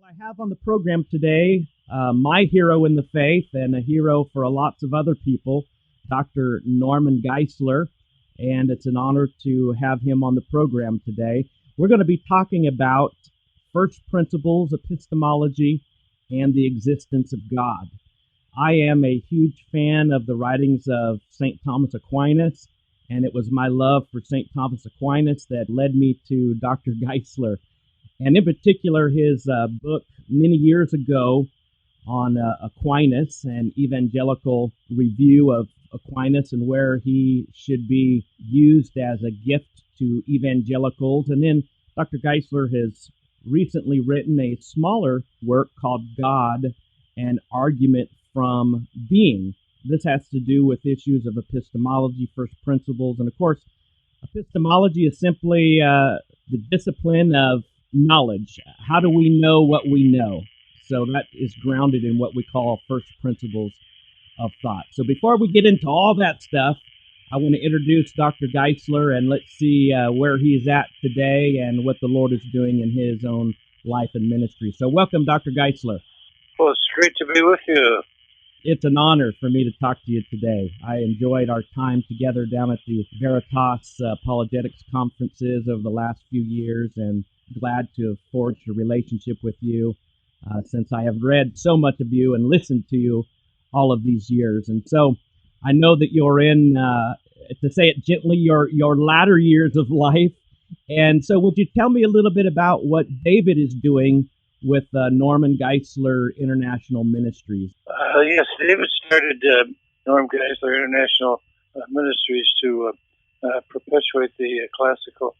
I have on the program today my hero in the faith and a hero for lots of other people, Dr. Norman Geisler, and it's an honor to have him on the program today. We're going to be talking about first principles, epistemology, and the existence of God. I am a huge fan of the writings of St. Thomas Aquinas, and it was my love for St. Thomas Aquinas that led me to Dr. Geisler. And in particular, his book many years ago on Aquinas, an evangelical review of Aquinas and where he should be used as a gift to evangelicals. And then Dr. Geisler has recently written a smaller work called God, an Argument from Being. This has to do with issues of epistemology, first principles, and of course, epistemology is simply the discipline of knowledge. How do we know what we know? So that is grounded in what we call first principles of thought. So before we get into all that stuff, I want to introduce Dr. Geisler, and let's see where he's at today and what the Lord is doing in his own life and ministry. So welcome, Dr. Geisler. Well, it's great to be with you. It's an honor for me to talk to you today. I enjoyed our time together down at the Veritas Apologetics conferences over the last few years, and glad to have forged a relationship with you since I have read so much of you and listened to you all of these years. And so I know that you're in, to say it gently, your latter years of life. And so would you tell me a little bit about what David is doing with Norman Geisler International Ministries? Yes, David started Norman Geisler International Ministries to perpetuate the classical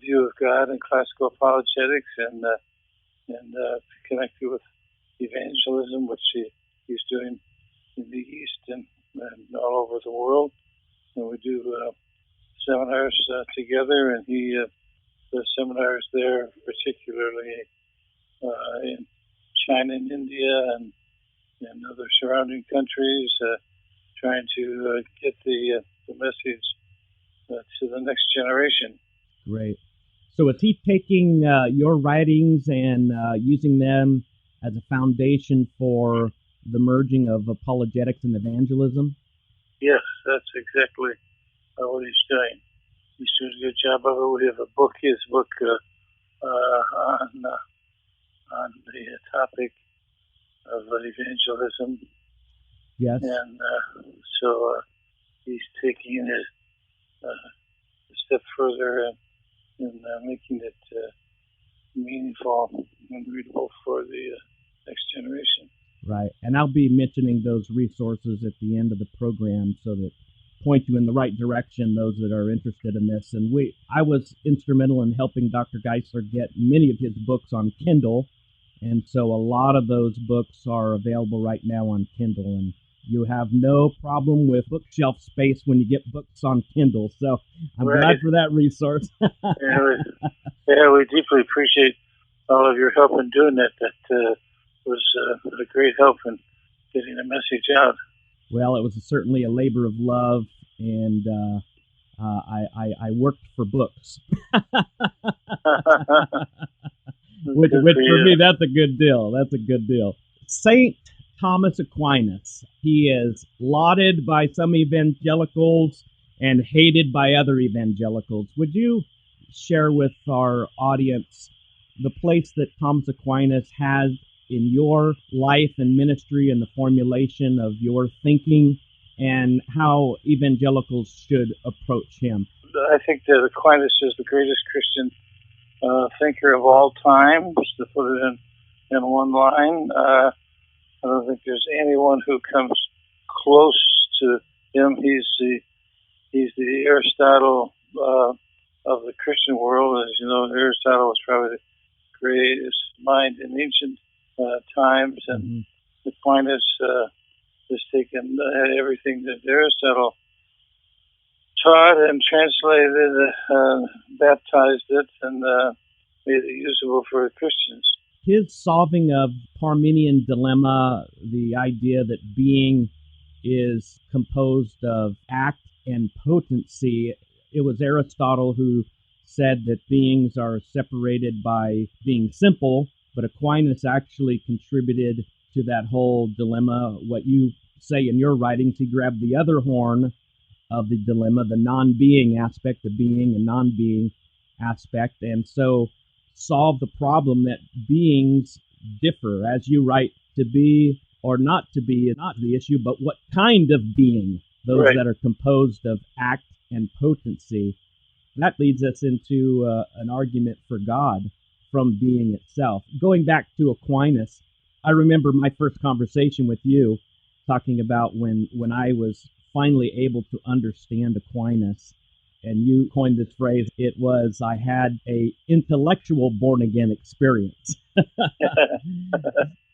view of God and classical apologetics, and connected with evangelism, which he's doing in the East and all over the world. And we do seminars together, and he does seminars there, particularly in China and India and other surrounding countries, trying to get the message to the next generation. Great. So is he taking your writings and using them as a foundation for the merging of apologetics and evangelism? Yes, that's exactly what he's doing. He's doing a good job of it. We have his book on the topic of evangelism. Yes. And so he's taking it a step further and making it meaningful and readable for the next generation. Right. And I'll be mentioning those resources at the end of the program so that point you in the right direction, those that are interested in this. And I was instrumental in helping Dr. Geisler get many of his books on Kindle. And so a lot of those books are available right now on Kindle. And you have no problem with bookshelf space when you get books on Kindle. So I'm glad for that resource. We deeply appreciate all of your help in doing that. That was a great help in getting the message out. Well, it was certainly a labor of love, and I worked for books. which for me, that's a good deal. That's a good deal. St. Thomas Aquinas. He is lauded by some evangelicals and hated by other evangelicals. Would you share with our audience the place that Thomas Aquinas has in your life and ministry and the formulation of your thinking, and how evangelicals should approach him? I think that Aquinas is the greatest Christian thinker of all time, just to put it in one line. I don't think there's anyone who comes close to him. He's the Aristotle of the Christian world. As you know, Aristotle was probably the greatest mind in ancient times, and Aquinas has taken everything that Aristotle taught and translated, baptized it, and made it usable for Christians. His solving of Parmenian dilemma, the idea that being is composed of act and potency, it was Aristotle who said that beings are separated by being simple but Aquinas actually contributed to that whole dilemma. What you say in your writings, he grabbed the other horn of the dilemma, the non-being aspect, the being and non-being aspect, and so solve the problem that beings differ. As you write, to be or not to be is not the issue, but what kind of being, those Right. that are composed of act and potency. That leads us into an argument for God from being itself. Going back to Aquinas, I remember my first conversation with you talking about when I was finally able to understand Aquinas, and you coined this phrase. It was, I had a intellectual born-again experience.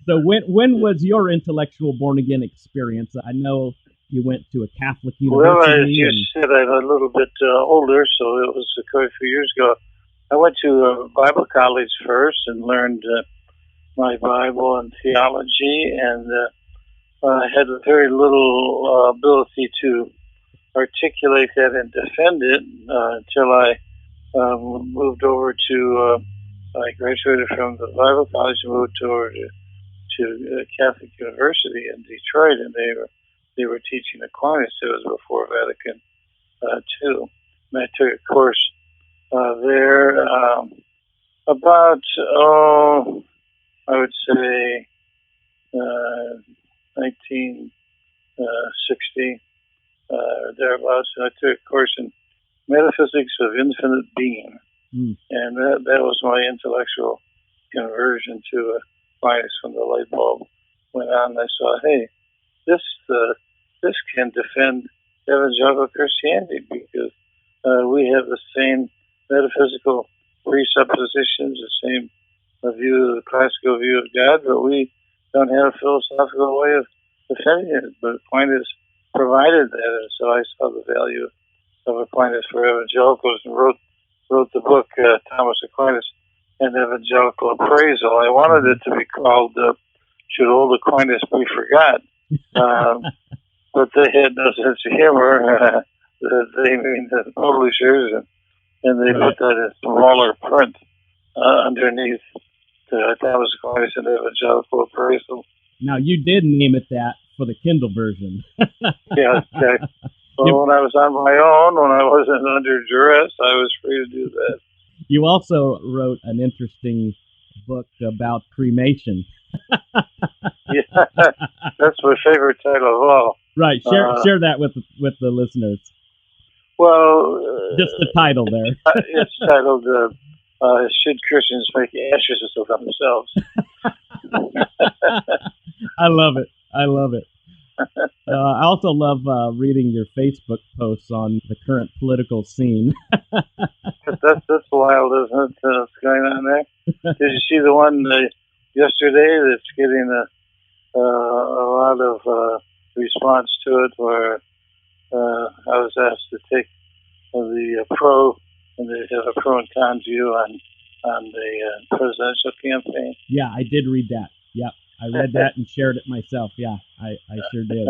So when was your intellectual born-again experience? I know you went to a Catholic Well, as university. you said, I'm a little bit older, so it was quite a few years ago. I went to Bible college first and learned my Bible and theology, and I had very little ability to articulate that and defend it until I moved over to, I graduated from the Bible college and moved over to Catholic University in Detroit, and they were teaching Aquinas. It was before Vatican II. And I took a course there about, I would say 1960, thereabouts. And I took a course in metaphysics of infinite being. And that was my intellectual conversion to Aquinas when the light bulb went on. I saw, hey, this can defend evangelical Christianity because we have the same metaphysical presuppositions, the same view, the classical view of God, but we don't have a philosophical way of defending it. But Aquinas provided that, and so I saw the value of Aquinas for evangelicals and wrote the book Thomas Aquinas, An Evangelical Appraisal. I wanted it to be called Should Old Aquinas Be Forgot? But they had no sense of humor. They mean the publishers, and they put that in smaller print underneath Thomas Aquinas, An Evangelical Appraisal. Now, you did name it that for the Kindle version. Yeah, okay. Well, when I was on my own, when I wasn't under duress, I was free to do that. You also wrote an interesting book about cremation. Yeah, that's my favorite title of all. Right, share that with the listeners. Well, just the title there. It's titled "Should Christians Make Ashes of Themselves?" I love it. I also love reading your Facebook posts on the current political scene. That's wild, isn't it? What's going on there? Did you see the one yesterday that's getting a lot of response to it, where I was asked to take the pro, and they have a pro and con view on the presidential campaign? Yeah, I did read that. Yep. I read that and shared it myself. Yeah, I sure did.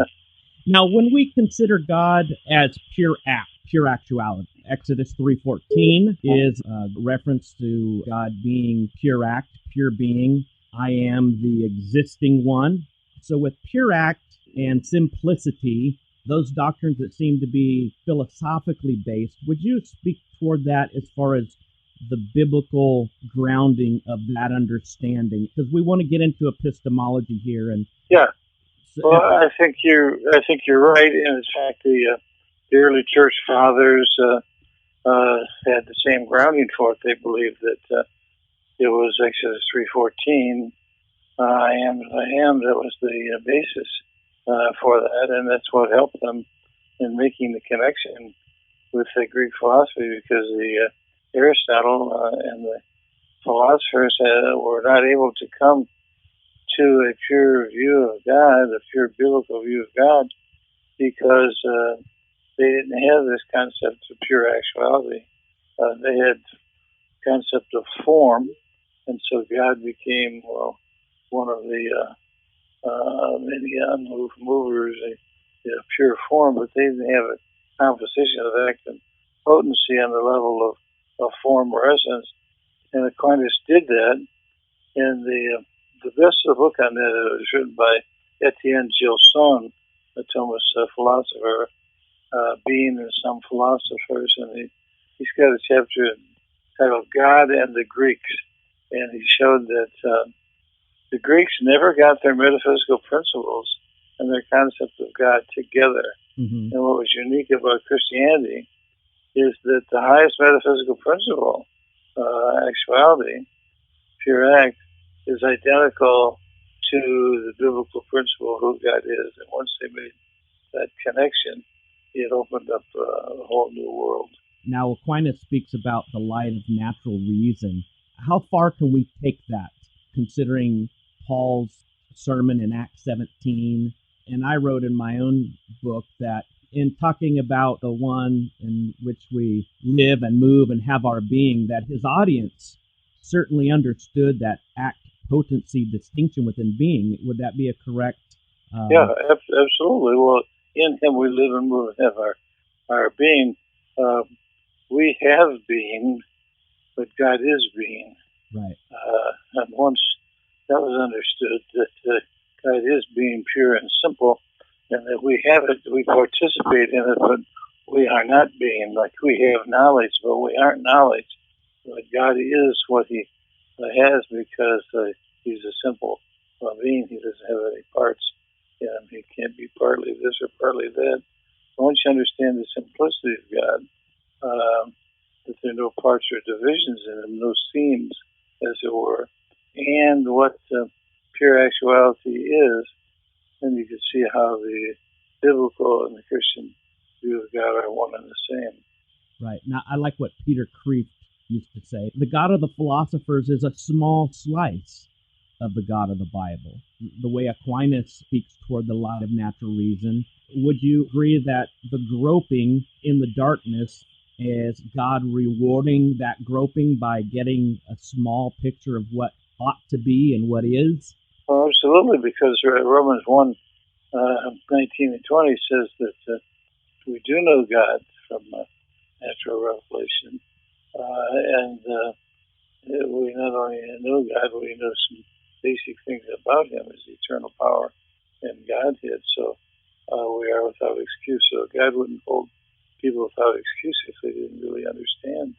Now, when we consider God as pure act, pure actuality, Exodus 3:14 is a reference to God being pure act, pure being. I am the existing one. So with pure act and simplicity, those doctrines that seem to be philosophically based, would you speak toward that as far as the biblical grounding of that understanding? Because we want to get into epistemology here, and well, I think you're right. And in fact, the early church fathers had the same grounding for it. They believed that it was Exodus 3:14. I am that was the basis for that, and that's what helped them in making the connection with the Greek philosophy, because the Aristotle and the philosophers were not able to come to a pure view of God, a pure biblical view of God, because they didn't have this concept of pure actuality. They had concept of form, and so God became one of the many unmoved movers, a pure form, but they didn't have a composition of act and potency on the level of form or essence. And Aquinas did that, And the best book on that was written by Etienne Gilson, a Thomist philosopher, Being and Some Philosophers, and he's got a chapter titled God and the Greeks, and he showed that the Greeks never got their metaphysical principles and their concept of God together. Mm-hmm. And what was unique about Christianity is that the highest metaphysical principle, actuality, pure act, is identical to the biblical principle of who God is. And once they made that connection, it opened up a whole new world. Now, Aquinas speaks about the light of natural reason. How far can we take that, considering Paul's sermon in Acts 17? And I wrote in my own book that in talking about the one in which we live and move and have our being, that his audience certainly understood that act, potency, distinction within being. Would that be a correct? Yeah, absolutely. Well, in him we live and move and have our being. We have being, but God is being. Right. And once that was understood, that God is being pure and simple, and that we have it, we participate in it, but we are not being. Like we have knowledge, but we aren't knowledge. But God is what he has because he's a simple being. He doesn't have any parts. He can't be partly this or partly that. Once you understand the simplicity of God, that there are no parts or divisions in him, no seams, as it were, and what pure actuality is, then you can see how the biblical and the Christian view of God are one and the same. Right. Now, I like what Peter Kreeft used to say. The God of the philosophers is a small slice of the God of the Bible. The way Aquinas speaks toward the light of natural reason, would you agree that the groping in the darkness is God rewarding that groping by getting a small picture of what ought to be and what is? Well, absolutely, because Romans 1, 19 and 20 says that we do know God from natural revelation, and we not only know God, we know some basic things about him, his eternal power and Godhead, so we are without excuse. So God wouldn't hold people without excuse if they didn't really understand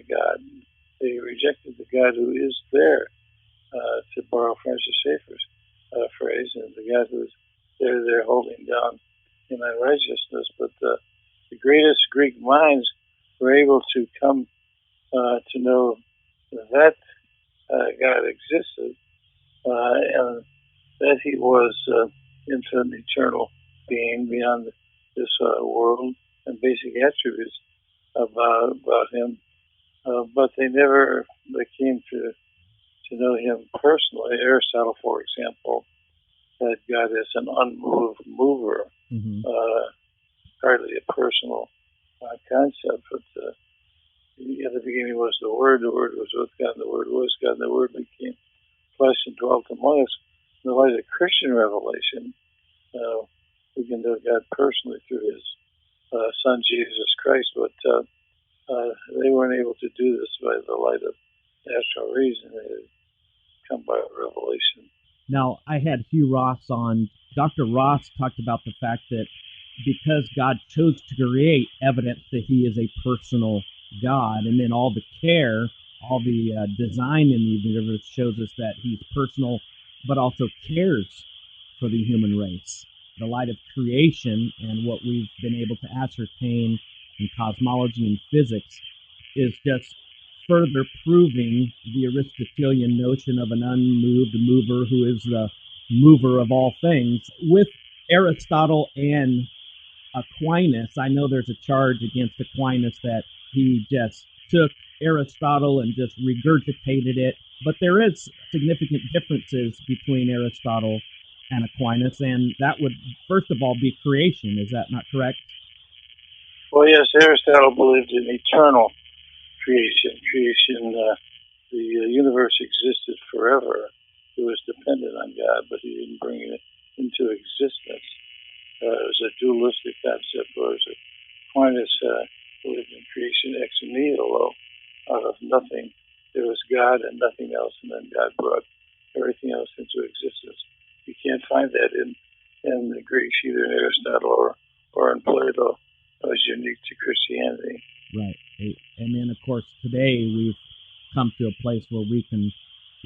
God. They rejected the God who is there, to borrow Francis Schaeffer's phrase, and the God who is there holding down in unrighteousness. But the greatest Greek minds were able to come to know that God existed, and that he was infinite, eternal being beyond this world, and basic attributes about him. But they never came to know him personally. Aristotle, for example, had God as an unmoved mover, Mm-hmm. hardly a personal concept. But in the beginning was the Word was with God, and the Word was God, and the Word became flesh and dwelt among us. In the light of Christian revelation, we can know God personally through his Son, Jesus Christ, but they weren't able to do this by the light of natural reason. They had come by revelation. Now, I had Hugh Ross on. Dr. Ross talked about the fact that because God chose to create evidence that he is a personal God, and then all the care, all the design in the universe shows us that he's personal, but also cares for the human race. The light of creation and what we've been able to ascertain in cosmology and physics is just further proving the Aristotelian notion of an unmoved mover who is the mover of all things. With Aristotle and Aquinas, I know there's a charge against Aquinas that he just took Aristotle and just regurgitated it, but there is significant differences between Aristotle and Aquinas, and that would, first of all, be creation. Is that not correct? Well, yes, Aristotle believed in eternal creation. The universe existed forever. It was dependent on God, but he didn't bring it into existence. It was a dualistic concept, whereas Aquinas believed in creation ex nihilo, out of nothing. There was God God and nothing else, and then God brought everything else into existence. You can't find that in the Greeks, either in Aristotle or in Plato. It was unique to Christianity. Right. And then, of course, today we've come to a place where we can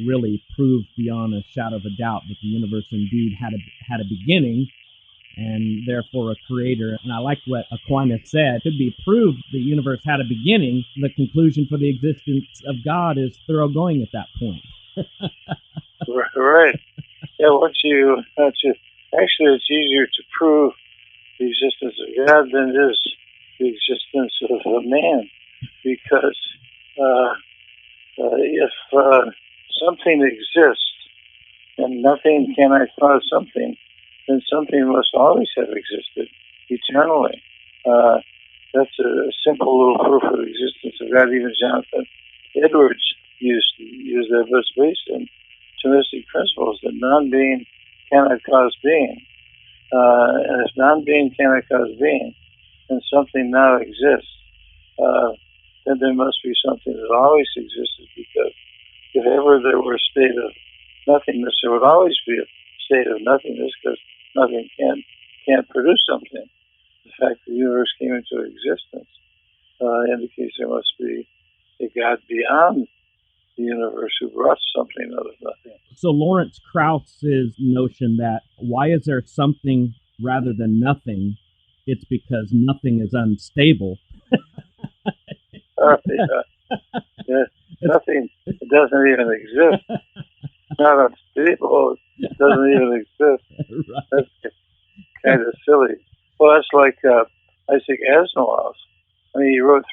really prove beyond a shadow of a doubt that the universe indeed had a beginning, and therefore a creator. And I like what Aquinas said. It could be proved the universe had a beginning. The conclusion for the existence of God is thoroughgoing at that point. Right. Yeah, actually, it's easier to prove the existence of God than it is the existence of a man, because if something exists and nothing cannot cause something, then something must always have existed eternally. That's a simple little proof of the existence of God. Even Jonathan Edwards used that, but it's based on Thomistic principles that non-being cannot cause being. And if non-being cannot cause being, and something now exists, then there must be something that always existed, because if ever there were a state of nothingness, there would always be a state of nothingness, because nothing can't produce something. The fact that the universe came into existence indicates there must be a God beyond the universe who brought something out of nothing. So Lawrence Krauss's notion that why is there something rather than nothing? It's because nothing is unstable. Yeah. Nothing doesn't even exist. It's not unstable. It doesn't even exist. Right. That's kind of silly. Well, that's like Isaac Asimov. I mean, he wrote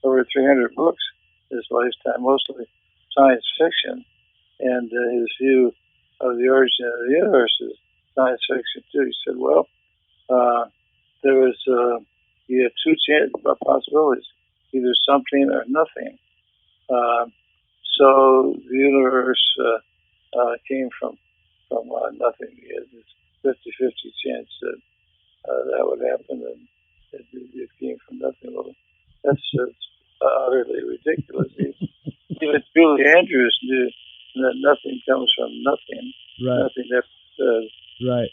over 300 books in his lifetime, mostly science fiction, and his view of the origin of the universe is science fiction too. He said, well, you have two possibilities, either something or nothing. So the universe came from nothing. He had this 50-50 chance that would happen, and it came from nothing. Well, that's utterly ridiculous. Even Julie Andrews knew that nothing comes from nothing. Right. Nothing ever does. Right.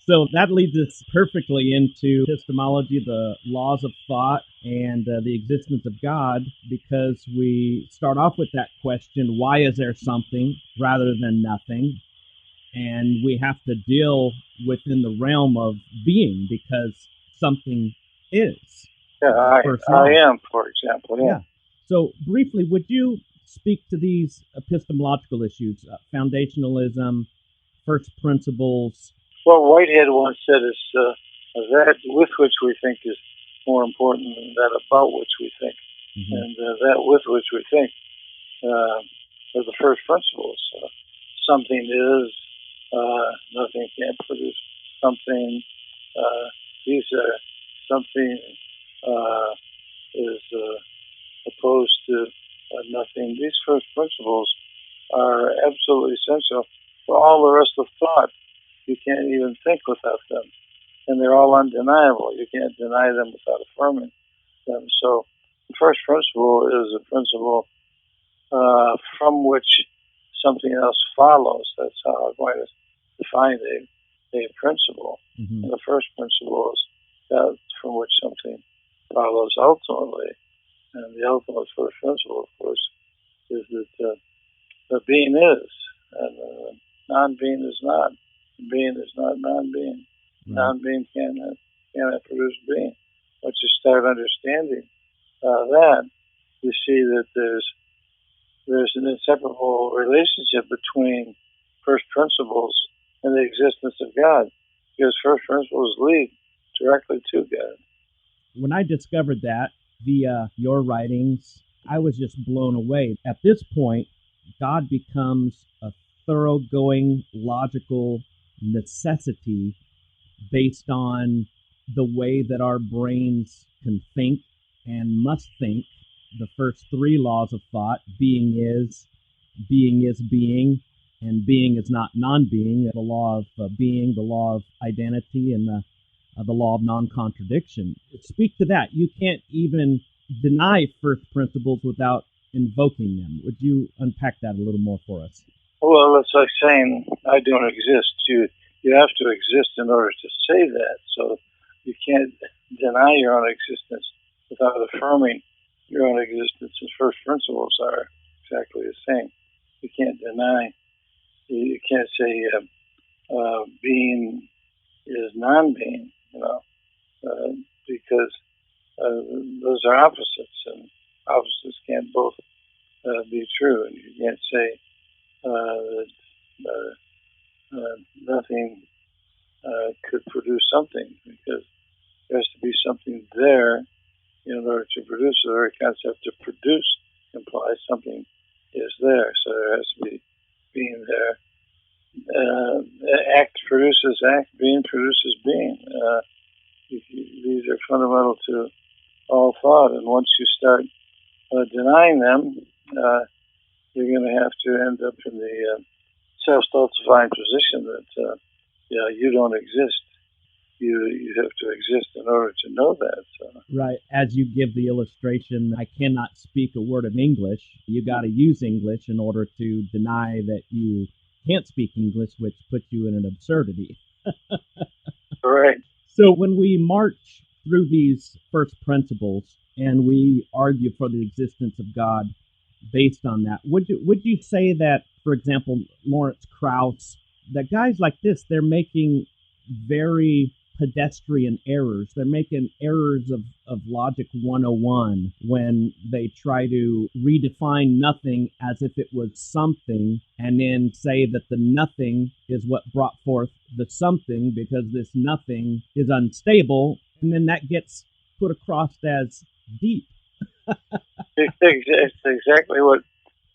So that leads us perfectly into epistemology, the laws of thought, and the existence of God, because we start off with that question, why is there something rather than nothing? And we have to deal within the realm of being, because something is. Yeah, I am, for example. Yeah. So briefly, would you speak to these epistemological issues, foundationalism, first principles? Well, Whitehead once said it's that with which we think is more important than that about which we think. Mm-hmm. And that with which we think are the first principles. Something is, nothing can produce something. These are something is opposed to nothing. These first principles are absolutely essential for all the rest of thought. You can't even think without them. And they're all undeniable. You can't deny them without affirming them. So the first principle is a principle from which something else follows. That's how Aquinas defined a principle. Mm-hmm. And the first principle is that from which something follows ultimately. And the ultimate first principle, of course, is that being is, and non-being is not. Being is not non-being. Right. Non-being cannot produce being. Once you start understanding that, you see that there's an inseparable relationship between first principles and the existence of God, because first principles lead directly to God. When I discovered that via your writings, I was just blown away. At this point, God becomes a thoroughgoing, logical necessity based on the way that our brains can think and must think. The first three laws of thought, being is being, and being is not non-being, the law of being, the law of identity, and the law of non-contradiction. Speak to that. You can't even deny first principles without invoking them. Would you unpack that a little more for us? Well, it's like saying, I don't exist. You have to exist in order to say that. So you can't deny your own existence without affirming your own existence. And first principles are exactly the same. You can't deny. You can't say being is non-being, because those are opposites, and opposites can't both be true. And you can't say that nothing could produce something, because there has to be something there in order to produce. The very concept of produce implies something is there, so there has to be being there. Act produces act, being produces being. These are fundamental to all thought, and once you start denying them, you're going to have to end up in the self-stultifying position that you don't exist. You have to exist in order to know that. So. Right. As you give the illustration, I cannot speak a word of English. You got to use English in order to deny that you can't speak English, which puts you in an absurdity. Right. So when we march through these first principles and we argue for the existence of God based on that, would you say that, for example, Lawrence Krauss, that guys like this, they're making very pedestrian errors. They're making errors of Logic 101 when they try to redefine nothing as if it was something and then say that the nothing is what brought forth the something because this nothing is unstable, and then that gets put across as deep. It's exactly what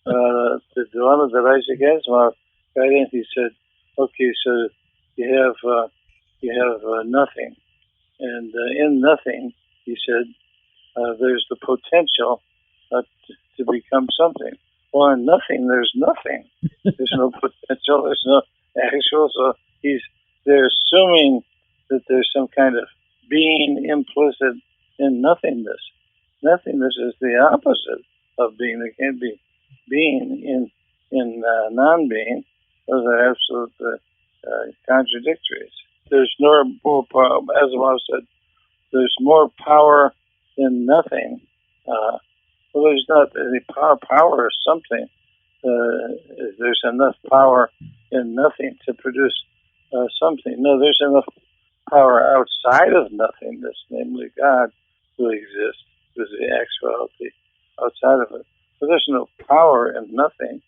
the dilemma that Isaac Asimov got in. He said, okay, so you have nothing, and in nothing, he said, there's the potential to become something. Well, in nothing, there's nothing. There's no potential. There's no actual. So they're assuming that there's some kind of being implicit in nothingness. Nothingness is the opposite of being. There can't be being in non-being. Those are absolute contradictories. There's more power, as Asimov said, there's more power in nothing. Well, there's not any power. Power is something. There's enough power in nothing to produce something. No, there's enough power outside of nothingness, namely God, who exists, who's the actuality outside of it. But there's no power in nothing.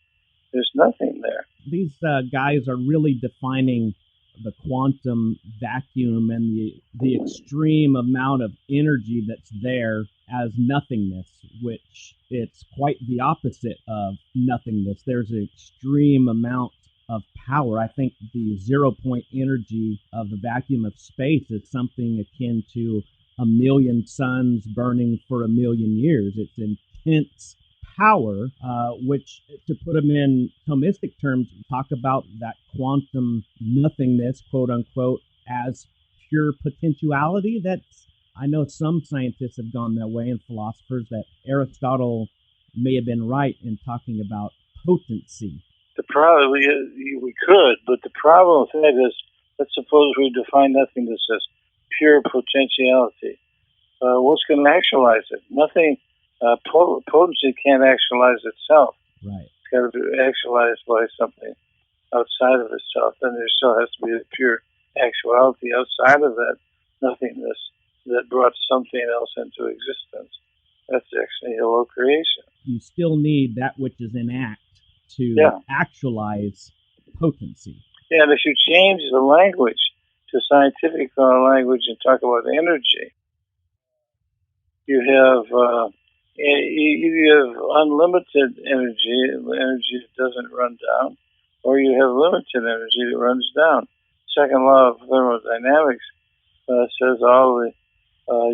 There's nothing there. These guys are really defining the quantum vacuum and the extreme amount of energy that's there as nothingness, which it's quite the opposite of nothingness. There's an extreme amount of power. I think the 0-point energy of the vacuum of space is something akin to 1 million suns burning for 1 million years. It's intense power, which, to put them in Thomistic terms, talk about that quantum nothingness, quote unquote, as pure potentiality. I know some scientists have gone that way, and philosophers, that Aristotle may have been right in talking about potency. The problem, we could, but the problem with that is, let's suppose we define nothingness as pure potentiality. What's going to actualize it? Nothing. Potency can't actualize itself. Right. It's got to be actualized by something outside of itself. Then there still has to be a pure actuality outside of that nothingness that brought something else into existence. That's actually hello creation. You still need that which is in act to actualize potency. Yeah, and if you change the language to scientific language and talk about energy, you have unlimited energy that doesn't run down, or you have limited energy that runs down. Second law of thermodynamics says all the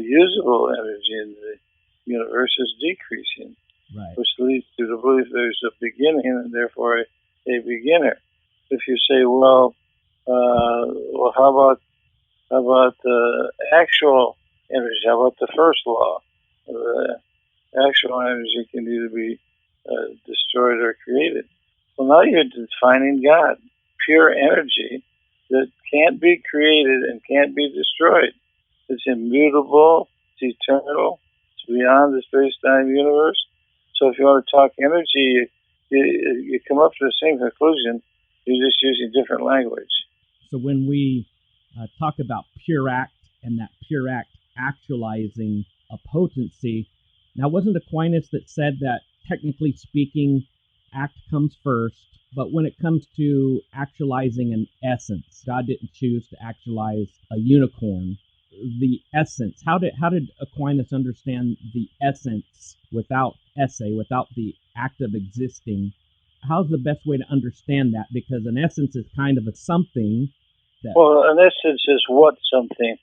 usable energy in the universe is decreasing, right, which leads to the belief there's a beginning and therefore a beginner. If you say, well, how about the actual energy? How about the first law? The actual energy can either be destroyed or created. Well, now you're defining God, pure energy that can't be created and can't be destroyed. It's immutable, it's eternal, it's beyond the space-time universe. So if you want to talk energy, you come up to the same conclusion, you're just using different language. So when we talk about pure act and that pure act actualizing a potency, now wasn't Aquinas that said that technically speaking, act comes first, but when it comes to actualizing an essence, God didn't choose to actualize a unicorn. The essence, how did Aquinas understand the essence without esse, without the act of existing? How's the best way to understand that? Because an essence is kind of a something that... Well, an essence is what something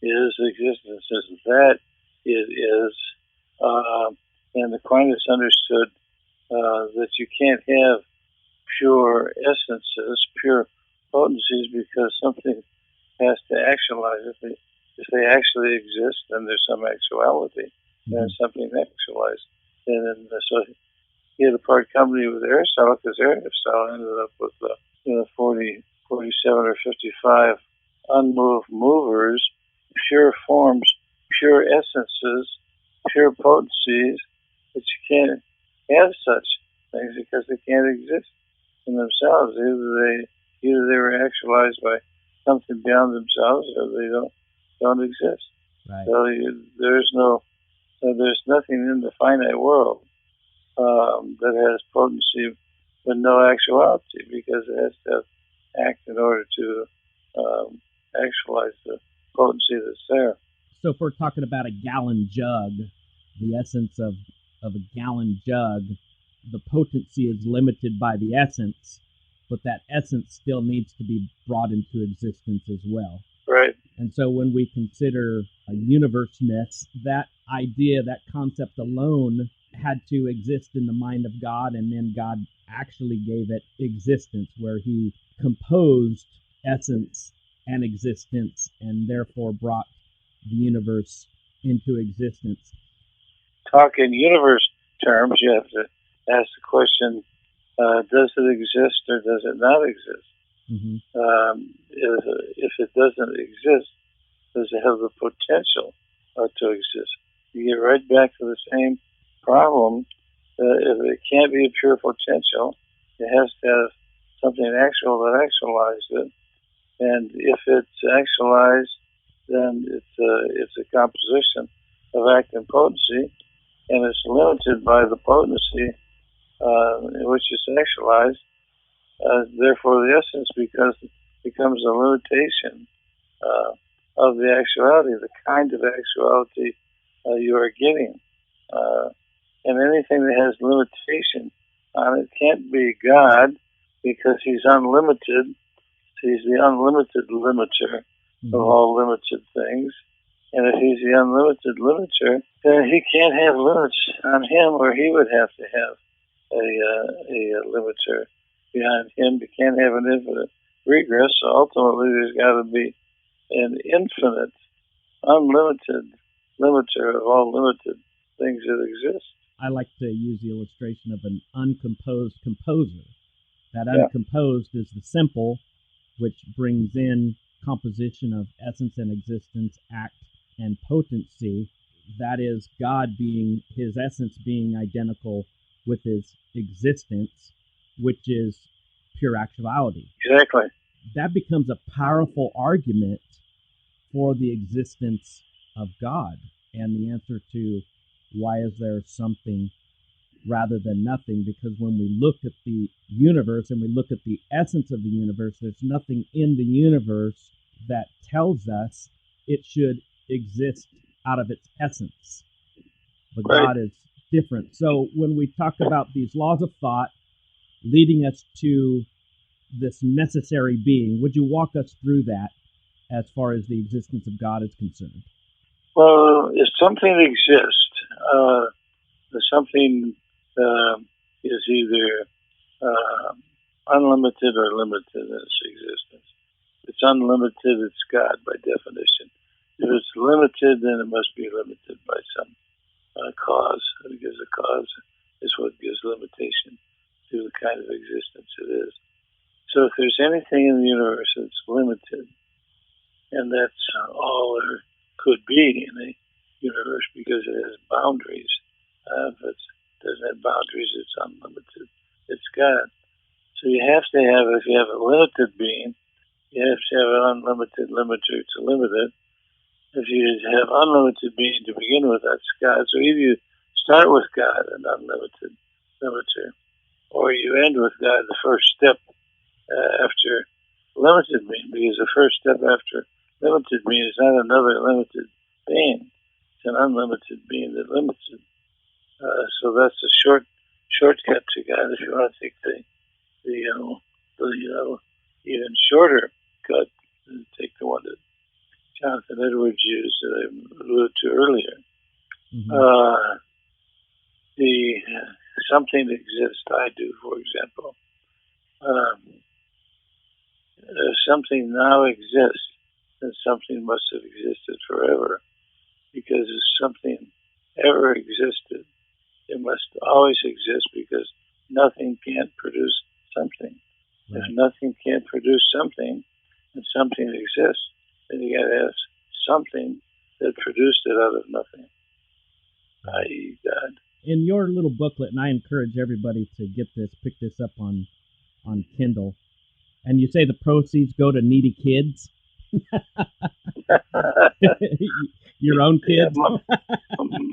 is, existence is that it is. And Aquinas understood that you can't have pure essences, pure potencies, because something has to actualize it. If they actually exist, then there's some actuality, and something actualized. And then, so he had to part company with Aristotle, because Aristotle ended up with 47 or 55 unmoved movers, pure forms, pure essences, pure potencies, that you can't have such things because they can't exist in themselves. Either they were actualized by something beyond themselves, or they don't exist. Right. So there's nothing in the finite world that has potency but no actuality, because it has to act in order to actualize the potency that's there. So if we're talking about a gallon jug, the essence of a gallon jug, the potency is limited by the essence, but that essence still needs to be brought into existence as well. Right. And so when we consider a universeness, that idea, that concept alone had to exist in the mind of God, and then God actually gave it existence, where he composed essence and existence and therefore brought the universe into existence. Talk in universe terms, you have to ask the question, does it exist or does it not exist? Mm-hmm. If it doesn't exist, does it have the potential to exist? You get right back to the same problem. If it can't be a pure potential, it has to have something actual that actualized it. And if it's actualized, then it's a composition of act and potency, and it's limited by the potency in which it's actualized. Therefore, the essence becomes a limitation of the actuality, the kind of actuality you are getting. And anything that has limitation on it can't be God, because he's unlimited. He's the unlimited limiter of all limited things. And if he's the unlimited limiter, then he can't have limits on him, or he would have to have a limiter behind him. He can't have an infinite regress. So ultimately, there's got to be an infinite, unlimited limiter of all limited things that exist. I like to use the illustration of an uncomposed composer. That uncomposed is the simple, which brings in composition of essence and existence, act and potency. That is God being, his essence being identical with his existence, which is pure actuality. Exactly. That becomes a powerful argument for the existence of God, and the answer to why is there something rather than nothing, because when we look at the universe and we look at the essence of the universe, there's nothing in the universe that tells us it should exist out of its essence. But right. God is different. So when we talk about these laws of thought leading us to this necessary being, would you walk us through that as far as the existence of God is concerned? Well, if something exists, something is either unlimited or limited in its existence. If it's unlimited, it's God by definition. If it's limited, then it must be limited by some cause. It gives a cause. is what gives limitation to the kind of existence it is. So if there's anything in the universe that's limited, and that's all there could be in a universe because it has boundaries. If it doesn't have boundaries, it's unlimited. It's God. So you have to have, if you have a limited being, you have to have an unlimited limiter to limit it. If you have unlimited being to begin with, that's God. So either you start with God, an unlimited limiter, or you end with God, the first step after limited being, because the first step after limited being is not another limited being. It's an unlimited being that limits it. So that's a shortcut to God. If you want to take the even shorter cut, take the one that Jonathan Edwards used that I alluded to earlier. Mm-hmm. The something that exists, I do, for example. If something now exists, then something must have existed forever. Because if something ever existed, it must always exist because nothing can't produce something. Right. If nothing can't produce something, and something exists, then you got to have something that produced it out of nothing, i.e. God. In your little booklet, and I encourage everybody to pick this up on Kindle, and you say the proceeds go to needy kids. Your own kids? Yeah,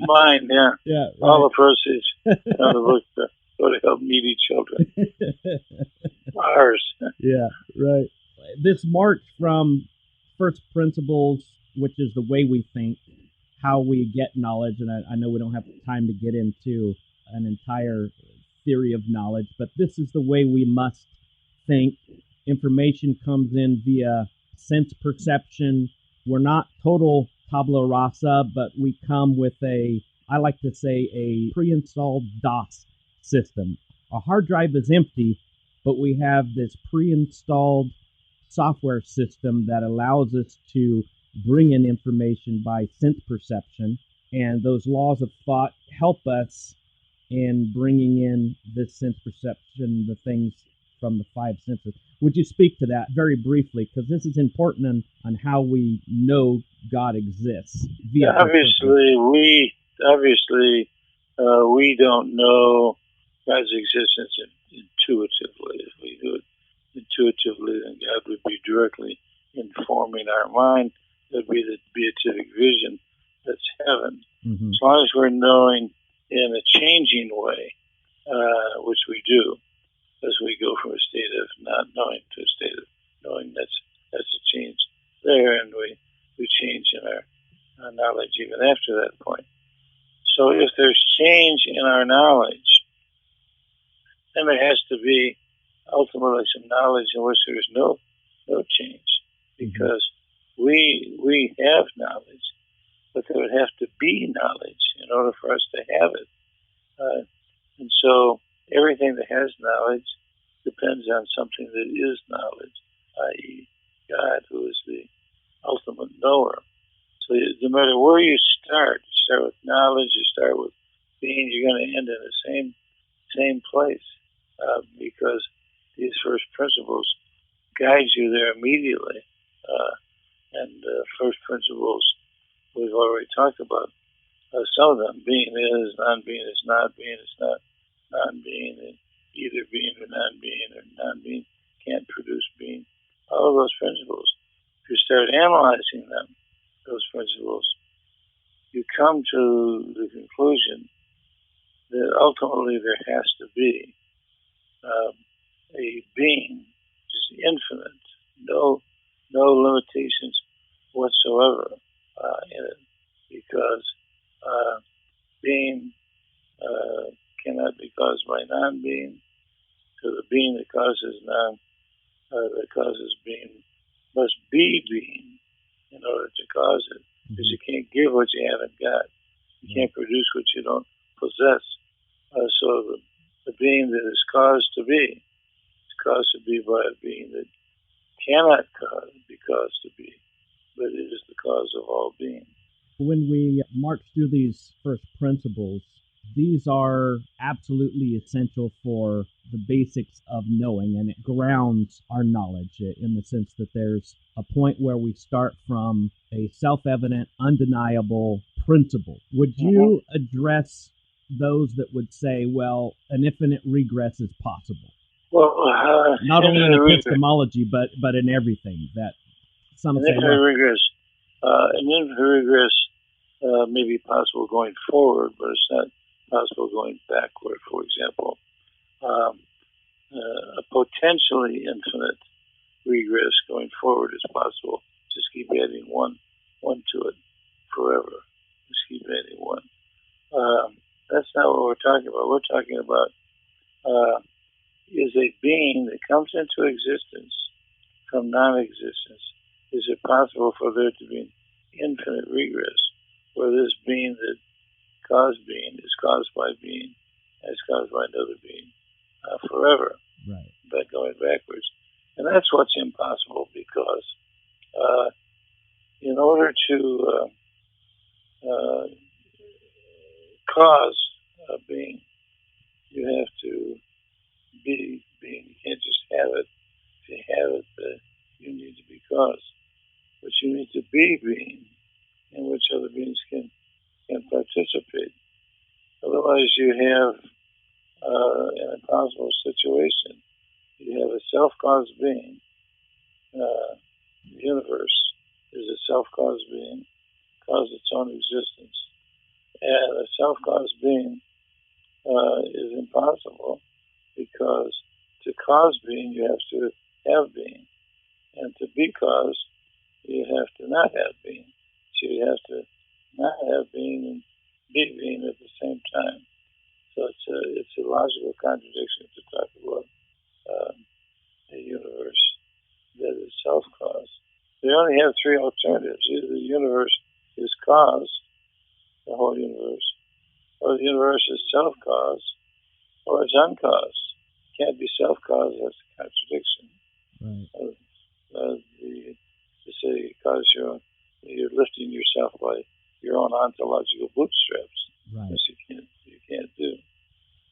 mine, yeah. Yeah, right. All the proceeds of the book go to help needy children. Ours. Yeah, right. This march from first principles, which is the way we think, how we get knowledge, and I know we don't have time to get into an entire theory of knowledge, but this is the way we must think. Information comes in via sense perception. We're not total tabula rasa, but we come with I like to say, a pre-installed DOS system. Our hard drive is empty, but we have this pre-installed software system that allows us to bring in information by sense perception, and those laws of thought help us in bringing in this sense perception, the things from the five senses. Would you speak to that very briefly? Because this is important on how we know God exists. Obviously, we don't know God's existence intuitively. If we do it intuitively, then God would be directly informing our mind. It would be the beatific vision that's heaven. Mm-hmm. As long as we're knowing in a changing way, which we do, as we go from a state of not knowing to a state of knowing, that's a change there, and we change in our knowledge even after that point. So if there's change in our knowledge, then there has to be ultimately some knowledge in which there's no change, because we have knowledge, but there would have to be knowledge in order for us to have it. And so everything that has knowledge depends on something that is knowledge, i.e. God, who is the ultimate knower. So no matter where you start with knowledge, you start with being, you're going to end in the same place, because these first principles guide you there immediately. And first principles we've already talked about. Some of them, being is, non-being is not, being is not, non-being, and either being or non-being can't produce being. All of those principles, if you start analyzing them, those principles, you come to the conclusion that ultimately there has to be a being which is infinite, no limitations whatsoever in it, because being cannot be caused by non-being. So the being that causes being must be being in order to cause it, because you can't give what you haven't got. You can't produce what you don't possess. So the being that is caused to be is caused to be by a being that cannot be caused to be, but it is the cause of all being. When we march through these first principles, these are absolutely essential for the basics of knowing, and it grounds our knowledge in the sense that there's a point where we start from a self-evident, undeniable principle. Would you address those that would say, well, an infinite regress is possible? Well, not only in epistemology, but in everything. That some say, infinite regress. An infinite regress may be possible going forward, but it's not possible going backward. For example, a potentially infinite regress going forward is possible. Just keep adding one to it forever. Just keep adding one. That's not what we're talking about. We're talking about is a being that comes into existence from non-existence. Is it possible for there to be an infinite regress, where this being that caused being is caused by being, and is caused by another being forever, right? But going backwards. And that's what's impossible, because in order to cause a being, you have to be being. You can't just have it. If you have it, you need to be caused. But you need to be being in which other beings can participate. Otherwise, you have an impossible situation. You have a self-caused being. The universe is a self-caused being, causes its own existence. And a self-caused being is impossible, because to cause being, you have to have being. And to be caused, you have to not have being. So you have to not have being and be being at the same time. So it's a logical contradiction to talk about a universe that is self-caused. We only have three alternatives. Either the universe is caused, the whole universe, or the universe is self-caused, or it's uncaused. It can't be self-caused. That's a contradiction. Right. To say because you're lifting yourself by your own ontological bootstraps, right? Which you can't do.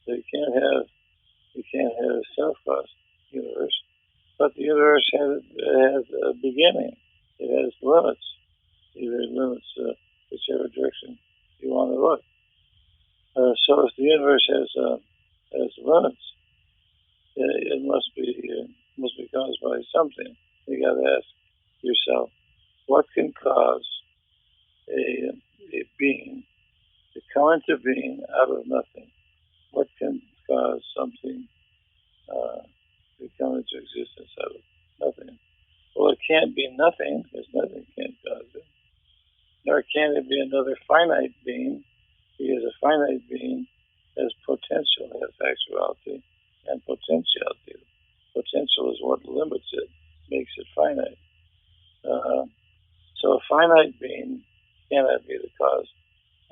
So you can't have a self-caused universe, but the universe has a beginning. It has limits. It limits whichever direction you want to look. So if the universe has limits, it must be caused by something. You got to ask yourself, what can cause a being to come into being out of nothing? What can cause something to come into existence out of nothing? Well, it can't be nothing, because nothing can't cause it. Nor can it be another finite being, because a finite being has potential, has actuality and potentiality. Potential is what limits it, makes it finite. So a finite being cannot be the cause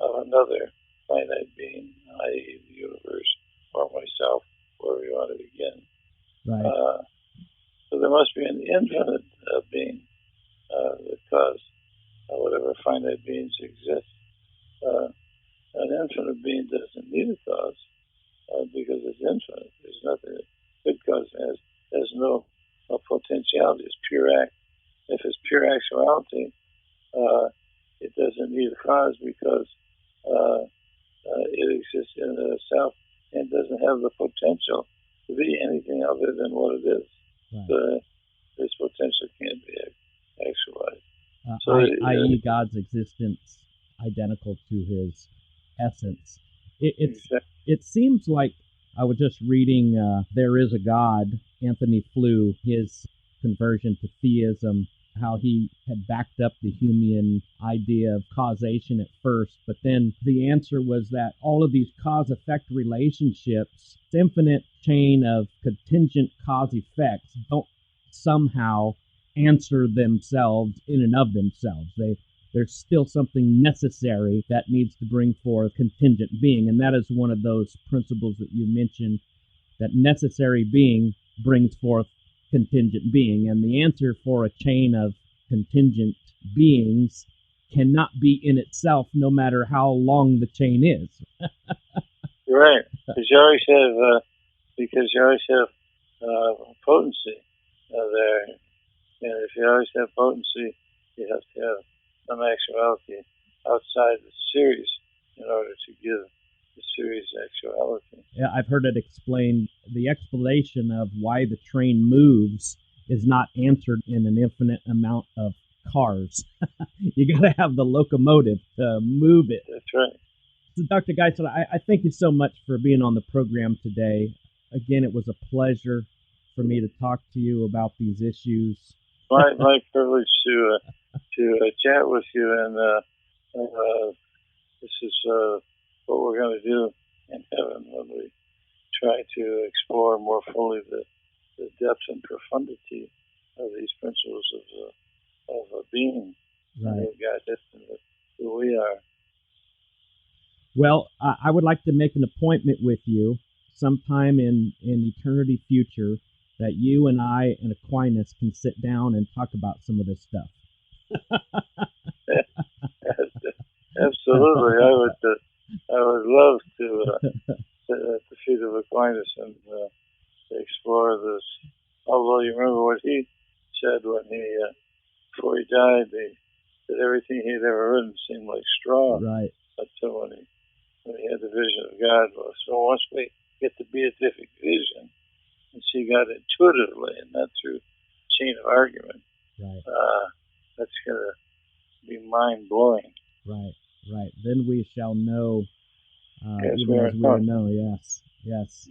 of another finite being, i.e. the universe or myself, wherever you want to begin. Right. So there must be an infinite being that cause whatever finite beings exist. An infinite being doesn't need a cause because it's infinite. There's nothing that could cause it. Has no potentiality. It's pure act. If it's pure actuality, it doesn't need a cause, because it exists in itself and doesn't have the potential to be anything other than what it is. Right. This potential can't be actualized. I.e. God's existence identical to his essence. It seems like, I was just reading There Is a God, Anthony Flew, his conversion to theism, how he had backed up the Humean idea of causation at first, but then the answer was that all of these cause-effect relationships, this infinite chain of contingent cause-effects, don't somehow answer themselves in and of themselves. There's still something necessary that needs to bring forth contingent being, and that is one of those principles that you mentioned, that necessary being brings forth contingent being, and the answer for a chain of contingent beings cannot be in itself, no matter how long the chain is. You're right. Because you always have potency there. And if you always have potency, you have to have some actuality outside the series in order to give the series actuality. Yeah, I've heard it explained. The explanation of why the train moves is not answered in an infinite amount of cars. You got to have the locomotive to move it. That's right. So, Dr. Geisler, I thank you so much for being on the program today. Again, it was a pleasure for me to talk to you about these issues. My privilege to chat with you, and this is what we're going to do in heaven when we try to explore more fully the depth and profundity of these principles of being, Right. God, and who we are. Well, I would like to make an appointment with you sometime in eternity future that you and I and Aquinas can sit down and talk about some of this stuff. Absolutely, I would love to sit at the feet of Aquinas and explore this. Although you remember what he said when before he died, that everything he'd ever written seemed like straw. Right. Until when he had the vision of God. So once we get the beatific vision and see God intuitively and not through chain of argument, right. That's going to be mind-blowing. Right, right. Then we shall know, Yes, even as we are known. Yes, yes.